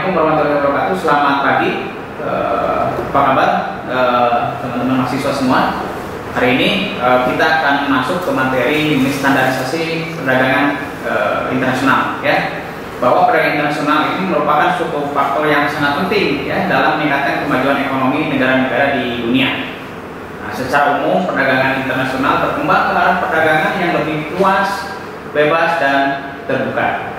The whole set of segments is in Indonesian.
Assalamualaikum warahmatullahi wabarakatuh. Selamat pagi. Apa kabar teman-teman mahasiswa semua? Hari ini kita akan masuk ke materi standarisasi perdagangan internasional, ya. Bahwa perdagangan internasional ini merupakan suatu faktor yang sangat penting, ya, dalam meningkatkan kemajuan ekonomi negara-negara di dunia. Nah, secara umum perdagangan internasional berkembang ke arah perdagangan yang lebih luas, bebas dan terbuka.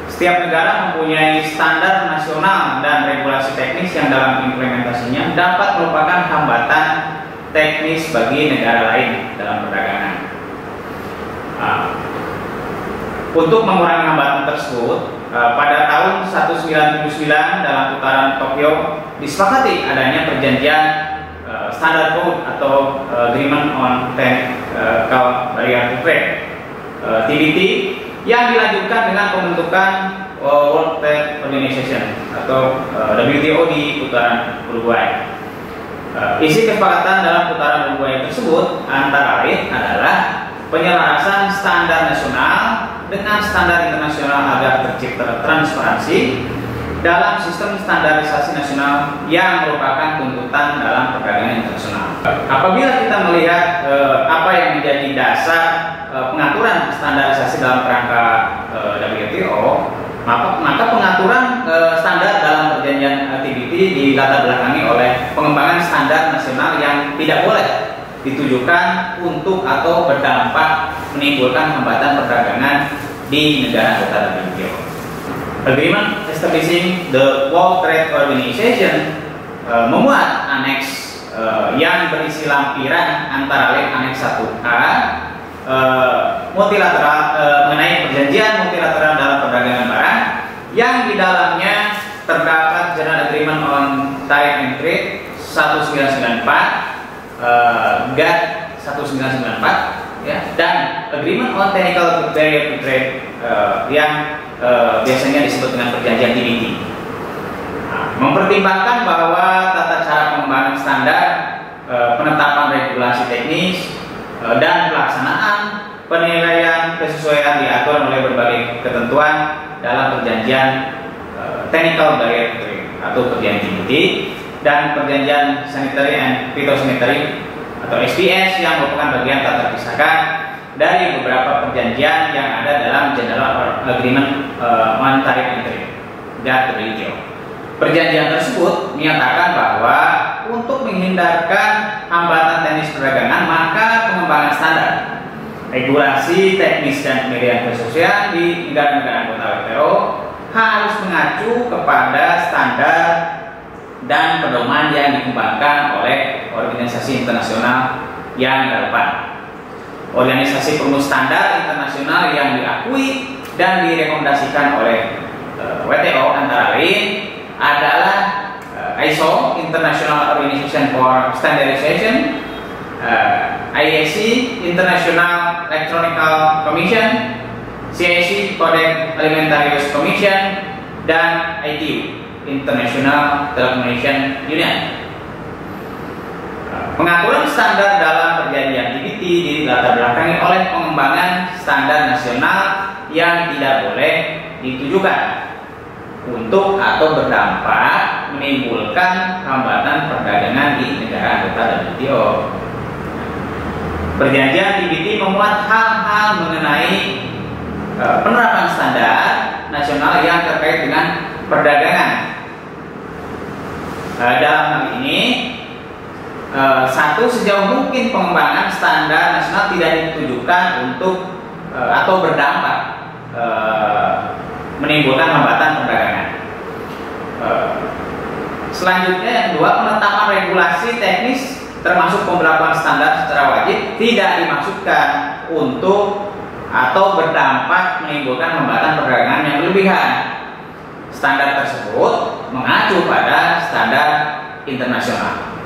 Setiap negara mempunyai standar nasional dan regulasi teknis yang dalam implementasinya dapat merupakan hambatan teknis bagi negara lain dalam perdagangan. Untuk mengurangi hambatan tersebut, pada tahun 1979 dalam putaran Tokyo disepakati adanya perjanjian Standard Code atau Agreement on Technical Barrier to Trade (TBT) yang dilanjutkan dengan pembentukan World Trade Organization atau WTO di putaran Uruguay. Isi kesepakatan dalam putaran Uruguay tersebut antara lain adalah penyelarasan standar nasional dengan standar internasional agar tercipta transparansi dalam sistem standarisasi nasional yang merupakan tuntutan dalam perdagangan internasional. Apabila kita melihat apa yang menjadi dasar pengaturan standarisasi dalam kerangka WTO, maka pengaturan standar dalam perjanjian TBT dilatar belakangi oleh pengembangan standar nasional yang tidak boleh ditujukan untuk atau berdampak menimbulkan hambatan perdagangan di negara anggota WTO. Agreement establishing the World Trade Organization memuat aneks yang berisi lampiran antara lain aneks 1A multilateral mengenai perjanjian multilateral dalam perdagangan barang yang di dalamnya terdapat General Agreement on Tariff and Trade 1994, GATT 1994, ya, dan Agreement on Technical Barrier to Trade yang biasanya disebut dengan perjanjian TBT. Mempertimbangkan bahwa tata cara pengembangan standar, penetapan regulasi teknis, dan pelaksanaan penilaian kesesuaian diatur oleh berbagai ketentuan dalam perjanjian Technical Barrier to Trade atau perjanjian TBT dan perjanjian Sanitary and Phytosanitary atau SPS yang merupakan bagian tak terpisahkan dari beberapa perjanjian yang ada dalam General Agreement on Tariff and Trade (GATT). Perjanjian tersebut menyatakan bahwa untuk menghindarkan hambatan teknis perdagangan, maka pengembangan standar, regulasi teknis dan penilaian kesesuaian di negara-negara anggota WTO harus mengacu kepada standar dan pedoman yang dikembangkan oleh organisasi internasional yang relevan. Organisasi perumus standar internasional yang diakui dan direkomendasikan oleh WTO antara lain adalah ISO International Organization for Standardization, IEC International Electronical Commission, CIC Codex Alimentarius Commission, dan ITU International Telecommunication Union. Pengaturan standar dalam perjanjian TBT dilatar belakangi oleh pengembangan standar nasional yang tidak boleh ditujukan untuk atau berdampak menimbulkan hambatan perdagangan di negara anggota WTO. Perjanjian TBT memuat hal-hal mengenai penerapan standar nasional yang terkait dengan perdagangan. Dalam hal ini, satu, sejauh mungkin pengembangan standar nasional tidak ditujukan untuk atau berdampak menimbulkan hambatan perdagangan. Selanjutnya, yang kedua, penetapan regulasi teknis termasuk pemberlakuan standar secara wajib tidak dimaksudkan untuk atau berdampak menimbulkan hambatan perdagangan yang berlebihan. Standar tersebut mengacu pada standar internasional.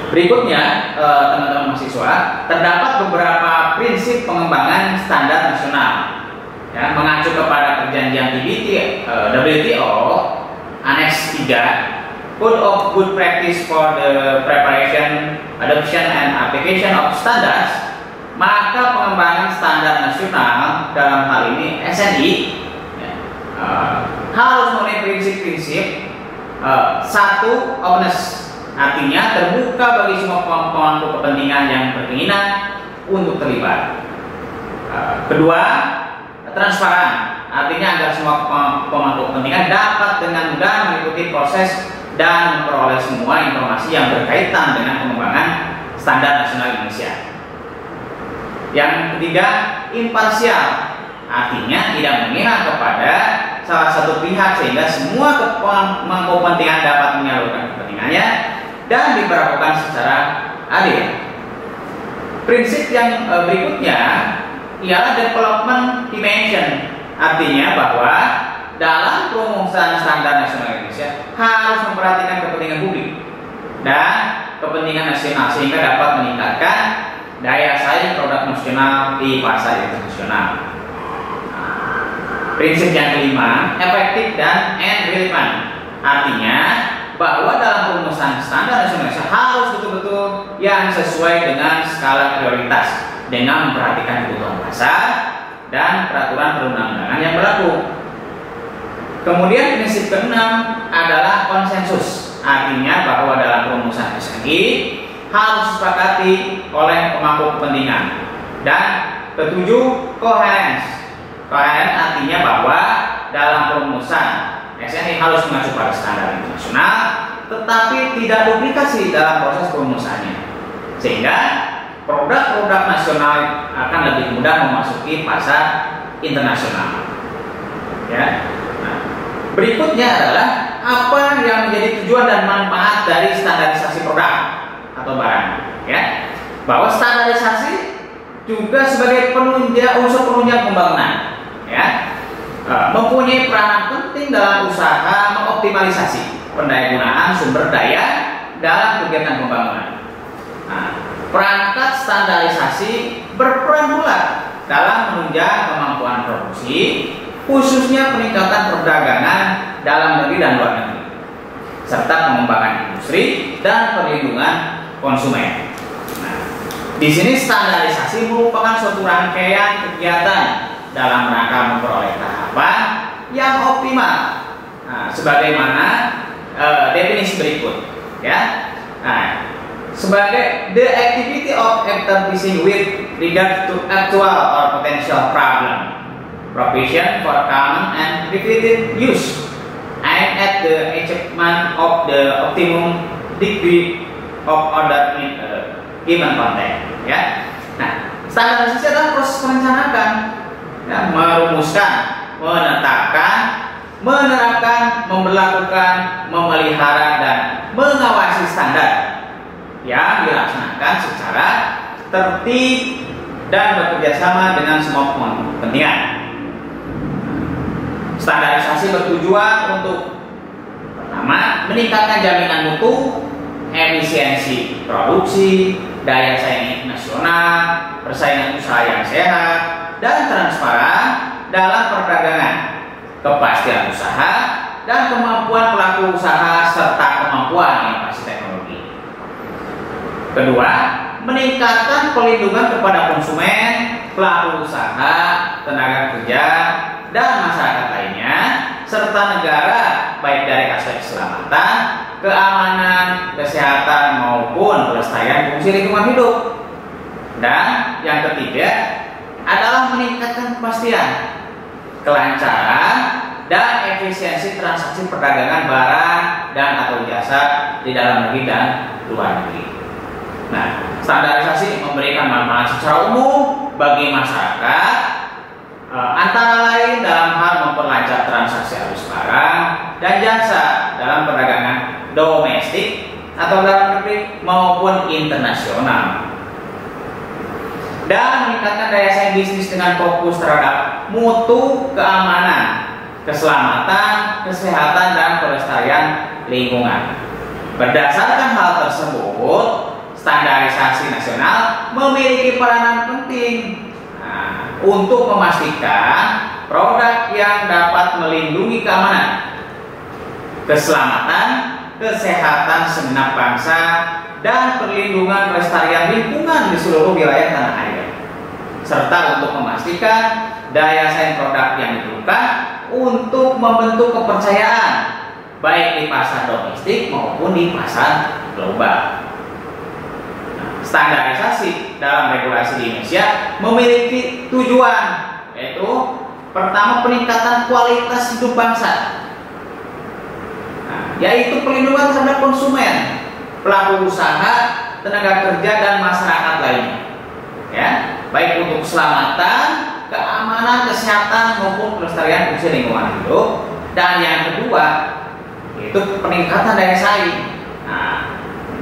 Berikutnya, teman-teman mahasiswa, terdapat beberapa prinsip pengembangan standar nasional, ya, mengacu kepada perjanjian TBT WTO Annex 3 Code of Good Practice for the Preparation, Adoption, and Application of Standards. Maka pengembangan standar nasional dalam hal ini SNI harus memenuhi prinsip-prinsip satu, openness, artinya terbuka bagi semua pemangku kepentingan yang berkeinginan untuk terlibat. Kedua, transparan, artinya agar semua pemangku kepentingan dapat dengan mudah mengikuti proses dan memperoleh semua informasi yang berkaitan dengan pengembangan standar nasional Indonesia. Yang ketiga, imparsial, artinya tidak memihak kepada salah satu pihak sehingga semua pemangku kepentingan dapat menyalurkan kepentingannya dan diperlakukan secara adil. Prinsip yang berikutnya ialah development dimension, artinya bahwa dalam perumusan standar nasional Indonesia harus memperhatikan kepentingan publik dan kepentingan nasional sehingga dapat meningkatkan daya saing produk nasional di pasar internasional. Prinsip yang kelima, efektif dan relevant, artinya bahwa dalam perumusan standar nasional Indonesia harus betul-betul yang sesuai dengan skala prioritas dengan memperhatikan kebutuhan pasar dan peraturan perundang-undangan yang berlaku. Kemudian prinsip keenam adalah konsensus, artinya bahwa dalam perumusan SNI harus disepakati oleh pemangku kepentingan. Dan ketujuh, coherence. Coherence artinya bahwa dalam perumusan SNI harus mengacu pada standar internasional, tetapi tidak duplikasi dalam proses perumusannya, sehingga produk-produk nasional akan lebih mudah memasuki pasar internasional. Ya. Nah, berikutnya adalah apa yang menjadi tujuan dan manfaat dari standarisasi produk atau barang. Ya, bahwa standarisasi juga sebagai unsur penunjang pembangunan. Ya, mempunyai peranan penting dalam usaha mengoptimalisasi pendayagunaan sumber daya dalam kegiatan pembangunan. Nah, perangkat standarisasi berperan pula dalam menunjang kemampuan produksi, khususnya peningkatan perdagangan dalam negeri dan luar negeri, serta pengembangan industri dan perlindungan konsumen. Nah, di sini standarisasi merupakan suatu rangkaian kegiatan dalam rangka memperoleh tahapan yang optimal. Nah, sebagaimana definisi berikut, ya. Nah, sebagai the activity of establishing with regard to actual or potential problem, provision for common and repeated use, aimed at the achievement of the optimum degree of order in a given context. Ya, nah, standarisasi adalah proses merencanakan, ya, merumuskan, menetapkan, menerapkan, memberlakukan, memelihara dan mengawasi standar yang dilaksanakan secara tertib dan bekerjasama dengan semua pemangku kepentingan. Standarisasi bertujuan untuk pertama, meningkatkan jaminan mutu, efisiensi produksi, daya saing nasional, persaingan usaha yang sehat, dan transparan dalam perdagangan, kepastian usaha, dan kemampuan pelaku usaha serta kemampuan inovasi teknologi. Kedua, meningkatkan perlindungan kepada konsumen, pelaku usaha, tenaga kerja, dan masyarakat lainnya, serta negara baik dari aspek keselamatan, keamanan, kesehatan maupun pelestarian fungsi lingkungan hidup. Dan yang ketiga adalah meningkatkan kepastian, kelancaran, dan efisiensi transaksi perdagangan barang dan atau jasa di dalam negeri dan luar negeri. Nah, standarisasi memberikan manfaat secara umum bagi masyarakat, antara lain dalam hal memperlancar transaksi arus barang dan jasa dalam perdagangan domestik atau dalam negeri maupun internasional, dan meningkatkan daya saing bisnis dengan fokus terhadap mutu, keamanan, keselamatan, kesehatan, dan pelestarian lingkungan. Berdasarkan hal tersebut, standarisasi nasional memiliki peranan penting untuk memastikan produk yang dapat melindungi keamanan, keselamatan, kesehatan segenap bangsa, dan perlindungan pelestarian lingkungan di seluruh wilayah tanah air, serta untuk memastikan daya saing produk yang diperlukan untuk membentuk kepercayaan baik di pasar domestik maupun di pasar global. Standarisasi dalam regulasi di Indonesia memiliki tujuan, yaitu pertama, peningkatan kualitas hidup bangsa, yaitu perlindungan terhadap konsumen, pelaku usaha, tenaga kerja, dan masyarakat lainnya, ya, baik untuk keselamatan, keamanan, kesehatan maupun kelestarian fungsi lingkungan hidup. Dan yang kedua, yaitu peningkatan daya saing,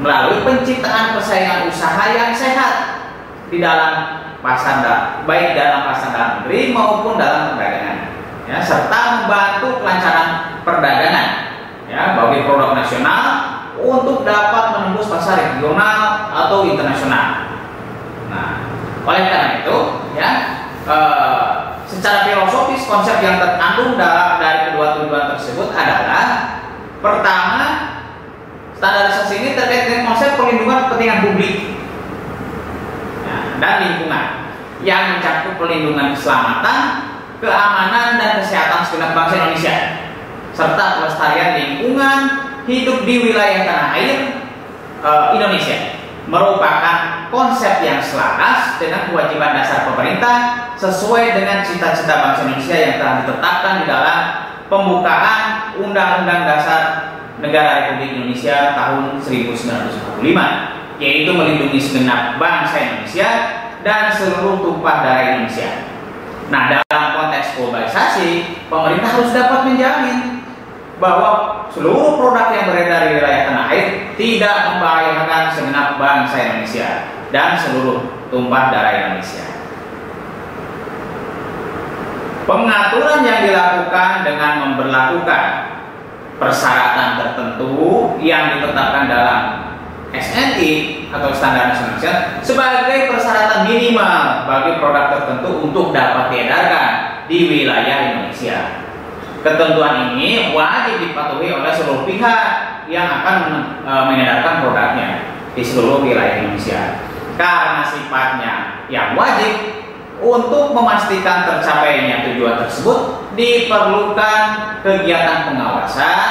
melalui penciptaan persaingan usaha yang sehat di dalam pasar, baik dalam pasar dalam negeri maupun dalam perdagangan, ya, serta membantu kelancaran perdagangan, ya, bagi produk nasional untuk dapat menembus pasar regional atau internasional. Nah, oleh karena itu, ya, secara filosofis konsep yang terkandung dari kedua tujuan tersebut adalah pertama, standarisasi ini terkait dengan konsep perlindungan kepentingan publik, ya, dan lingkungan yang mencakup perlindungan keselamatan, keamanan, dan kesehatan segenap bangsa Indonesia, serta pelestarian lingkungan hidup di wilayah tanah air Indonesia, merupakan konsep yang selaras dengan kewajiban dasar pemerintah sesuai dengan cita-cita bangsa Indonesia yang telah ditetapkan di dalam pembukaan Undang-Undang Dasar Negara Republik Indonesia tahun 1945, yaitu melindungi segenap bangsa Indonesia dan seluruh tumpah darah Indonesia. Nah, dalam konteks globalisasi, pemerintah harus dapat menjamin bahwa seluruh produk yang beredar di wilayah tanah air tidak membahayakan segenap bangsa Indonesia dan seluruh tumpah darah Indonesia. Pengaturan yang dilakukan dengan memberlakukan persyaratan tertentu yang ditetapkan dalam SNI atau Standar Nasional sebagai persyaratan minimal bagi produk tertentu untuk dapat diedarkan di wilayah Indonesia. Ketentuan ini wajib dipatuhi oleh seluruh pihak yang akan mengedarkan produknya di seluruh wilayah Indonesia. Karena sifatnya yang wajib, untuk memastikan tercapainya tujuan tersebut diperlukan kegiatan pengawasan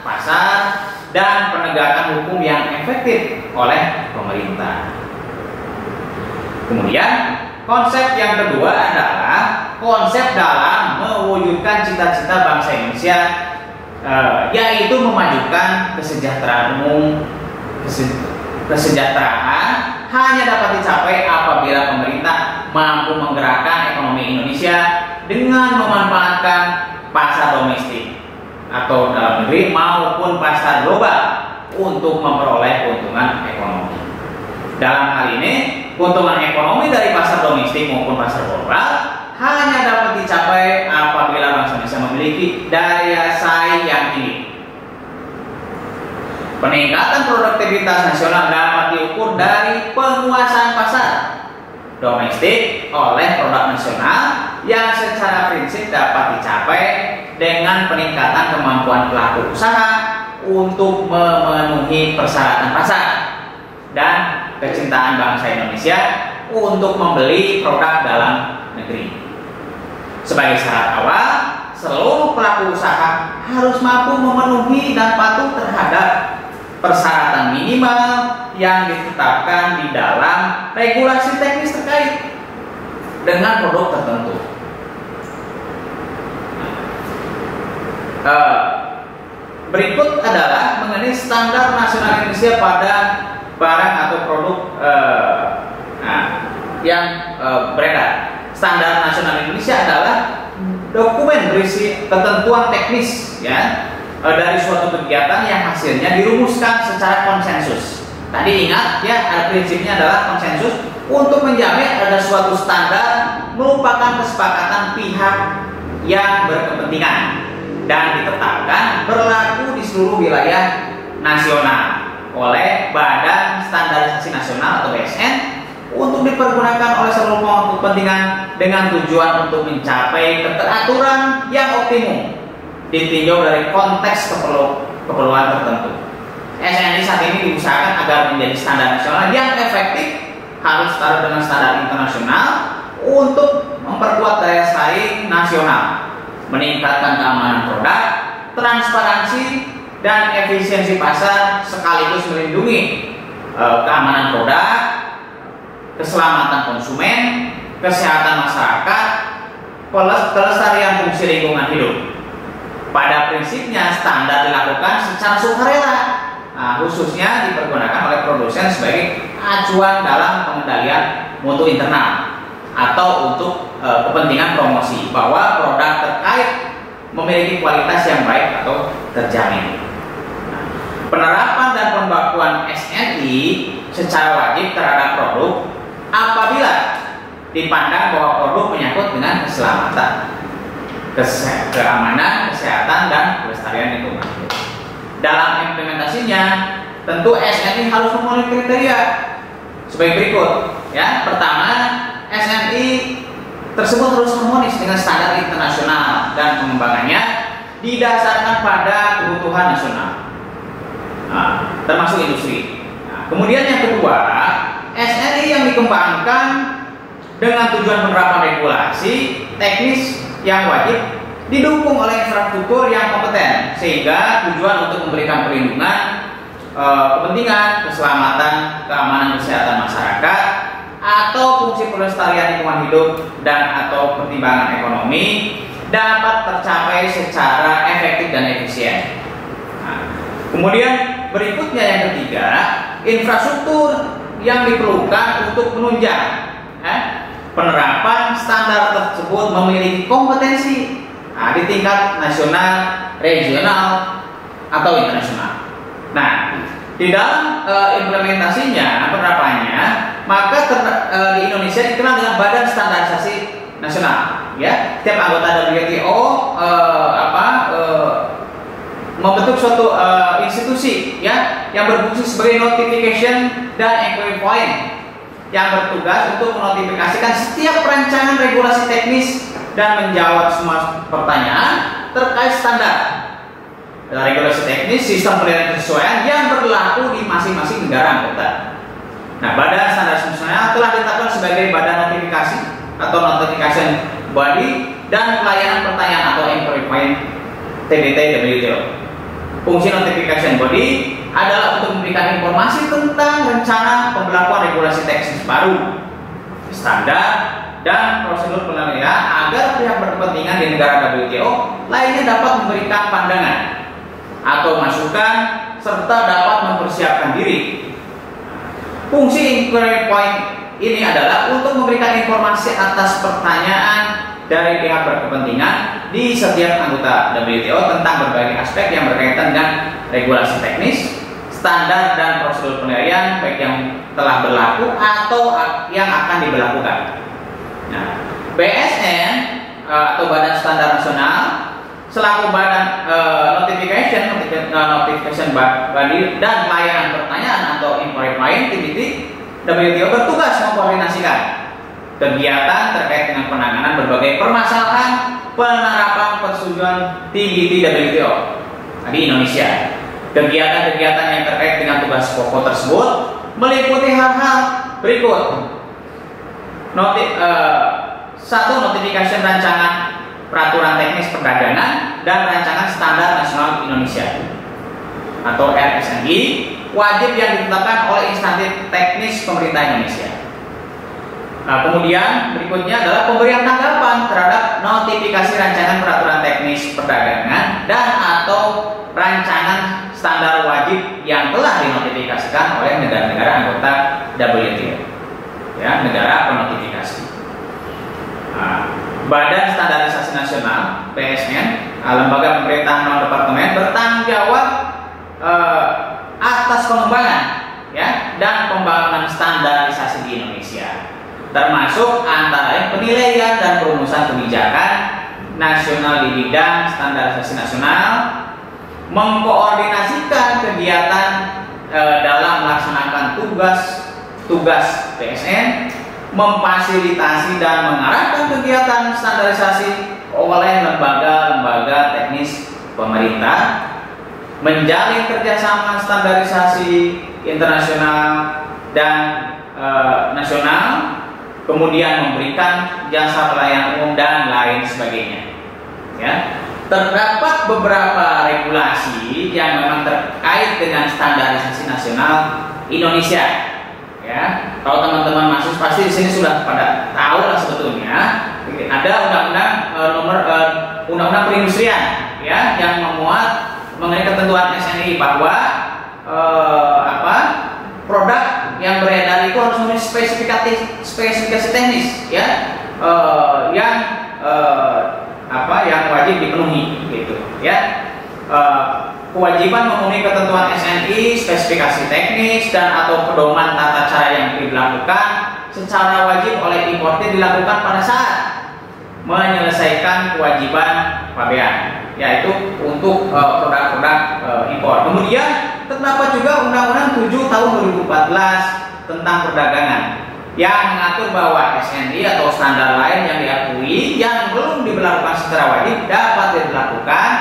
pasar dan penegakan hukum yang efektif oleh pemerintah. Kemudian konsep yang kedua adalah konsep dalam mewujudkan cita-cita bangsa Indonesia, yaitu memajukan kesejahteraan umum. Kesejahteraan hanya dapat dicapai apabila pemerintah mampu menggerakkan ekonomi Indonesia dengan memanfaatkan pasar domestik atau dalam negeri maupun pasar global untuk memperoleh keuntungan ekonomi. Dalam hal ini, keuntungan ekonomi dari pasar domestik maupun pasar global hanya dapat dicapai apabila bangsa Indonesia memiliki daya saing yang tinggi. Peningkatan produktivitas nasional dapat diukur dari penguasaan pasar domestik oleh produk nasional yang secara prinsip dapat dicapai dengan peningkatan kemampuan pelaku usaha untuk memenuhi persyaratan pasar dan kecintaan bangsa Indonesia untuk membeli produk dalam negeri. Sebagai syarat awal, seluruh pelaku usaha harus mampu memenuhi dan patuh terhadap persyaratan minimal yang ditetapkan di dalam regulasi teknis terkait dengan produk tertentu. Berikut adalah mengenai standar nasional Indonesia pada barang atau produk yang beredar. Standar nasional Indonesia adalah dokumen berisi ketentuan teknis, ya, dari suatu kegiatan yang hasilnya dirumuskan secara konsensus. Tadi ingat, ya, prinsipnya adalah konsensus untuk menjamin ada suatu standar merupakan kesepakatan pihak yang berkepentingan dan ditetapkan berlaku di seluruh wilayah nasional oleh Badan Standarisasi Nasional atau BSN untuk dipergunakan oleh seluruh pemangku kepentingan dengan tujuan untuk mencapai keteraturan yang optimum ditinjau dari konteks keperluan tertentu. SNI saat ini diusahakan agar menjadi standar nasional yang efektif, harus setara dengan standar internasional untuk memperkuat daya saing nasional meningkatkan keamanan produk, transparansi, dan efisiensi pasar sekaligus melindungi keamanan produk, keselamatan konsumen, kesehatan masyarakat, kelestarian fungsi lingkungan hidup. Pada prinsipnya standar dilakukan secara sukarela, khususnya dipergunakan oleh produsen sebagai acuan dalam pengendalian mutu internal atau untuk kepentingan promosi bahwa produk terkait memiliki kualitas yang baik atau terjamin. Penerapan dan pembakuan SNI secara wajib terhadap produk apabila dipandang bahwa produk menyangkut dengan keselamatan, keamanan, kesehatan, dan kelestarian lingkungan. Dalam implementasinya, tentu SNI harus memenuhi kriteria sebagai berikut. Ya, pertama, SNI tersebut harus harmonis dengan standar internasional dan pengembangannya didasarkan pada kebutuhan nasional, termasuk industri. Kemudian yang kedua, SNI yang dikembangkan dengan tujuan penerapan regulasi teknis yang wajib didukung oleh infrastruktur yang kompeten sehingga tujuan untuk memberikan perlindungan, kepentingan, keselamatan, keamanan, kesehatan masyarakat atau fungsi pelestarian lingkungan hidup dan atau pertimbangan ekonomi dapat tercapai secara efektif dan efisien. Kemudian berikutnya yang ketiga, infrastruktur yang diperlukan untuk menunjang penerapan standar tersebut memiliki kompetensi di tingkat nasional, regional, atau internasional. Nah, di dalam implementasinya, penerapannya, maka di Indonesia dikenal dengan Badan Standarisasi Nasional. Ya, setiap anggota WTO membentuk suatu institusi ya yang berfungsi sebagai notification dan inquiry point yang bertugas untuk menotifikasikan setiap perancangan regulasi teknis dan menjawab semua pertanyaan terkait standar regulasi teknis sistem penilaian kesesuaian yang berlaku di masing-masing negara anggota. Nah, Badan Standarisasi Nasional telah ditetapkan sebagai badan notifikasi atau notification body dan pelayanan pertanyaan atau inquiry point TBT WTO. Fungsi notification body adalah untuk memberikan informasi tentang rencana pemberlakuan regulasi teknis baru, standar, dan prosedur penilaian agar pihak berkepentingan di negara WTO lainnya dapat memberikan pandangan atau masukan serta dapat mempersiapkan diri. Fungsi inquiry point ini adalah untuk memberikan informasi atas pertanyaan dari pihak berkepentingan di setiap anggota WTO tentang berbagai aspek yang berkaitan dengan regulasi teknis, standar dan prosedur penilaian baik yang telah berlaku atau yang akan diberlakukan. Nah, BSN atau Badan Standar Nasional selaku badan notification body dan pelayanan pertanyaan atau inquiry point TBT WTO bertugas mengkoordinasikan kegiatan terkait dengan penanganan berbagai permasalahan penerapan persetujuan TBT WTO di Indonesia. Kegiatan-kegiatan yang terkait dengan tugas pokok tersebut meliputi hal-hal berikut. Satu, notifikasi rancangan peraturan teknis perdagangan dan rancangan standar nasional Indonesia atau RSNI wajib yang ditetapkan oleh instansi teknis pemerintah Indonesia. Nah, kemudian berikutnya adalah pemberian tanggapan terhadap notifikasi rancangan peraturan teknis perdagangan dan atau rancangan standar wajib yang telah dinotifikasikan oleh negara-negara anggota WTO, ya, negara penotifikasi. Badan Standarisasi Nasional (BSN), lembaga pemerintahan non departemen bertanggung jawab atas pengembangan, ya, dan pembangunan standarisasi di Indonesia, termasuk antara lain penilaian dan perumusan kebijakan nasional di bidang standarisasi nasional, mengkoordinasikan kegiatan dalam melaksanakan tugas BSN, memfasilitasi dan mengarahkan kegiatan standarisasi oleh lembaga-lembaga teknis pemerintah, menjalin kerjasama standarisasi internasional dan nasional, kemudian memberikan jasa pelayanan umum dan lain sebagainya. ya. Terdapat beberapa regulasi yang memang terkait dengan standarisasi nasional Indonesia, ya. Kalau teman-teman mahasiswa pasti di sini sudah pada tahu lah sebetulnya ada undang-undang perindustrian, ya, yang memuat mengenai ketentuan SNI bahwa produk yang beredar itu harus memiliki spesifikasi teknis, ya, yang wajib dipenuhi, gitu, ya. Kewajiban memenuhi ketentuan SNI, spesifikasi teknis dan atau pedoman tata cara yang dilakukan secara wajib oleh importir dilakukan pada saat menyelesaikan kewajiban pabean, yaitu untuk produk-produk impor. Kemudian terdapat juga Undang-Undang 7 tahun 2014 tentang perdagangan yang mengatur bahwa SNI atau standar lain yang diakui yang belum diberlakukan secara wajib dapat dilakukan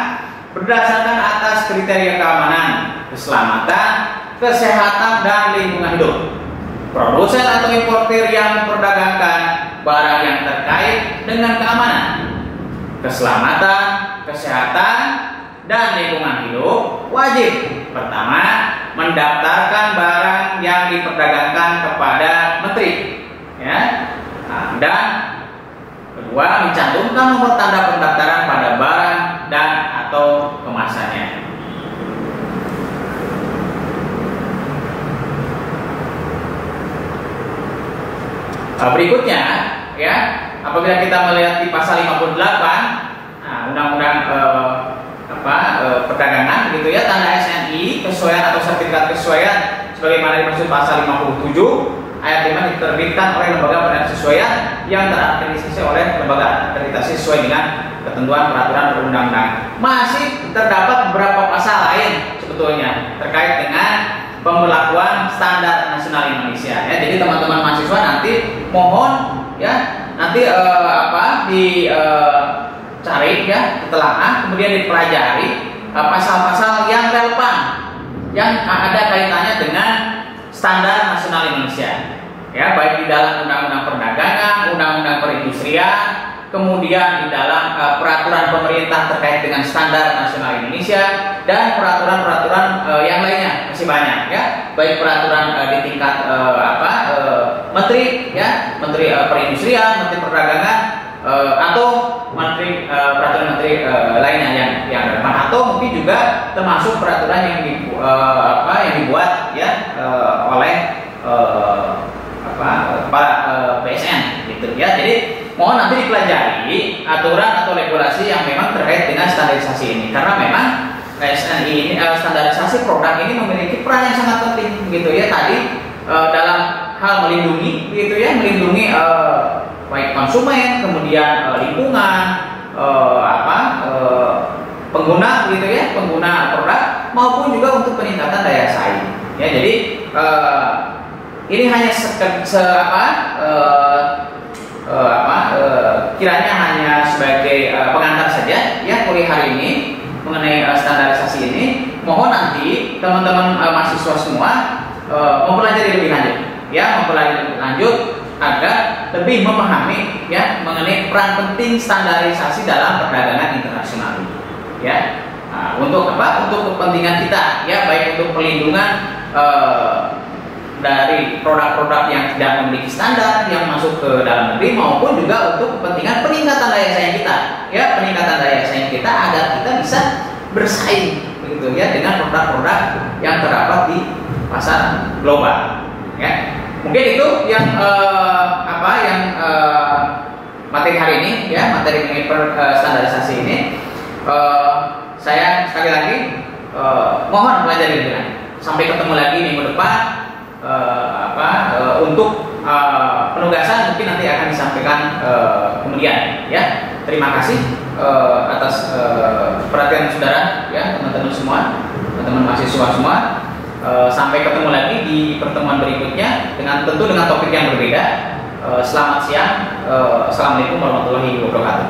berdasarkan atas kriteria keamanan, keselamatan, kesehatan, dan lingkungan hidup. Produsen atau importir yang memperdagangkan barang yang terkait dengan keamanan, keselamatan, kesehatan, dan lingkungan hidup wajib pertama mendaftarkan barang yang diperdagangkan kepada menteri, ya, dan kedua mencantumkan nomor tanda pendaftaran pada barang dan atau kemasannya. Berikutnya, ya, apabila kita melihat di pasal 58, undang-undang perdagangan, gitu ya, tanda SNI kesesuaian atau sertifikat kesesuaian sebagaimana dimaksud pasal 57 ayat 5 diterbitkan oleh lembaga penilaian kesesuaian yang terakreditasi oleh lembaga akreditasi sesuai dengan ketentuan peraturan perundang-undangan. Masih terdapat beberapa pasal lain sebetulnya terkait dengan pemberlakuan standar nasional Indonesia, ya. Jadi teman-teman mahasiswa nanti mohon, ya, nanti cari, ya, ditelaah, kemudian dipelajari pasal-pasal yang relevan yang ada kaitannya dengan standar nasional Indonesia, ya, baik di dalam undang-undang perdagangan, undang-undang perindustrian, kemudian di dalam peraturan pemerintah terkait dengan standar nasional Indonesia dan peraturan-peraturan yang lainnya masih banyak, ya, baik peraturan di tingkat menteri, ya, menteri perindustrian, menteri perdagangan, atau peraturan menteri lainnya yang relevan, atau mungkin juga termasuk peraturan yang dibuat, ya, oleh para PSN, gitu, ya. Jadi mohon nanti dipelajari aturan atau regulasi yang memang terkait dengan standarisasi ini, karena memang SNI ini, standarisasi produk ini memiliki peran yang sangat penting, gitu, ya, tadi dalam hal melindungi, gitu, ya, melindungi baik konsumen, kemudian lingkungan, pengguna, gitu, ya, pengguna produk, maupun juga untuk peningkatan daya saing, ya. Jadi ini hanya kiranya hanya sebagai pengantar saja, ya, kuliah hari ini mengenai standarisasi ini. Mohon nanti teman-teman mahasiswa semua mempelajari lebih lanjut, ya, mempelajari lebih lanjut agar lebih memahami, ya, mengenai peran penting standarisasi dalam perdagangan internasional ini, ya. Untuk apa? Untuk kepentingan kita, ya, baik untuk perlindungan dari produk-produk yang tidak memiliki standar yang masuk ke dalam negeri, maupun juga untuk kepentingan peningkatan daya saing kita, ya, peningkatan daya saing kita agar kita bisa bersaing, begitu, ya, dengan produk-produk yang terdapat di pasar global, ya. Mungkin itu yang materi hari ini, ya, materi mengenai standarisasi ini. Saya sekali lagi mohon pelajari lebih lanjut. Sampai ketemu lagi minggu depan. Untuk penugasan mungkin nanti akan disampaikan kemudian, ya. Terima kasih atas perhatian saudara, ya, teman-teman semua, teman-teman mahasiswa semua. Sampai ketemu lagi di pertemuan berikutnya tentu dengan topik yang berbeda. Selamat siang. Assalamualaikum warahmatullahi wabarakatuh.